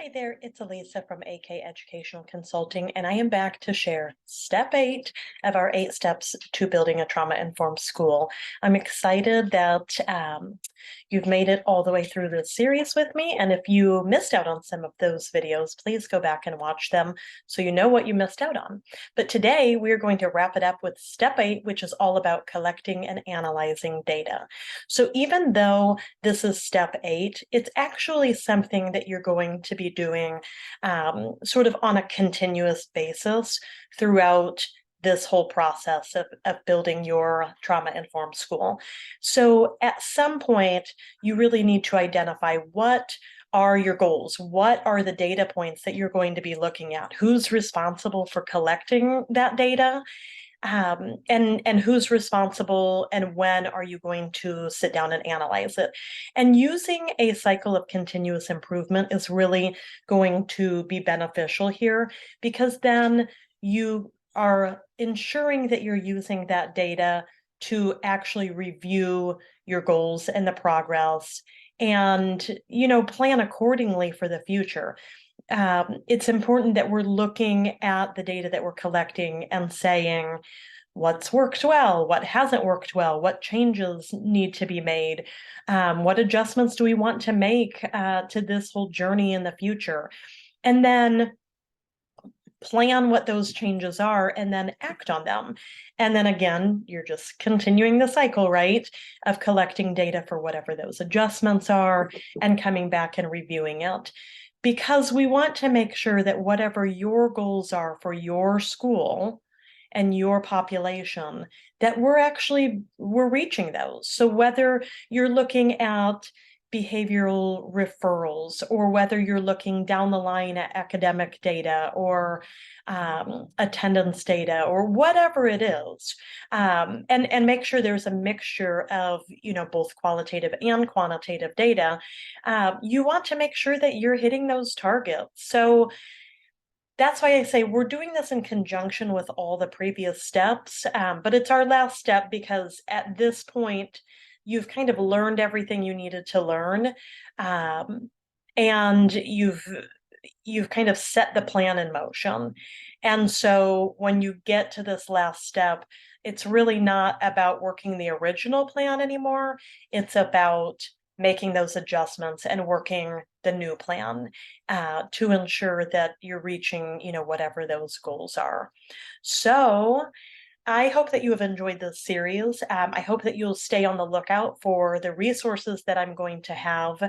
Hi there, it's Elisa from AK Educational Consulting, and I am back to share step 8 of our 8 steps to building a trauma-informed school. I'm excited that you've made it all the way through this series with me, and if you missed out on some of those videos, please go back and watch them so you know what you missed out on. But today we're going to wrap it up with step 8, which is all about collecting and analyzing data. So even though this is step 8, it's actually something that you're going to be doing sort of on a continuous basis throughout this whole process of building your trauma-informed school. So at some point, you really need to identify what are your goals? What are the data points that you're going to be looking at? Who's responsible for collecting that data? And who's responsible and when are you going to sit down and analyze it? And using a cycle of continuous improvement is really going to be beneficial here because then you are ensuring that you're using that data to actually review your goals and the progress and plan accordingly for the future. It's important that we're looking at the data that we're collecting and saying what's worked well, what hasn't worked well, what changes need to be made, what adjustments do we want to make to this whole journey in the future, and then plan what those changes are and then act on them. And then again, you're just continuing the cycle, right, of collecting data for whatever those adjustments are and coming back and reviewing it. Because we want to make sure that whatever your goals are for your school and your population, that we're reaching those. So whether you're looking at behavioral referrals or whether you're looking down the line at academic data or attendance data or whatever it is, and make sure there's a mixture of both qualitative and quantitative data. You want to make sure that you're hitting those targets. So that's why I say we're doing this in conjunction with all the previous steps, but it's our last step because at this point, you've kind of learned everything you needed to learn, and you've kind of set the plan in motion. And so when you get to this last step, it's really not about working the original plan anymore. It's about making those adjustments and working the new plan to ensure that you're reaching, whatever those goals are. So I hope that you have enjoyed this series. I hope that you'll stay on the lookout for the resources that I'm going to have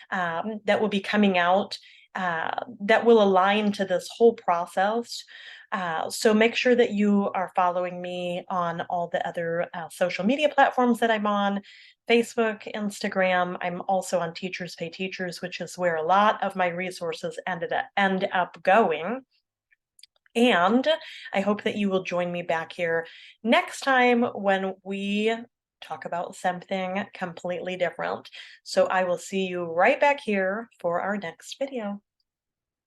that will be coming out that will align to this whole process. So make sure that you are following me on all the other social media platforms that I'm on, Facebook, Instagram. I'm also on Teachers Pay Teachers, which is where a lot of my resources end up going. And I hope that you will join me back here next time when we talk about something completely different. So I will see you right back here for our next video.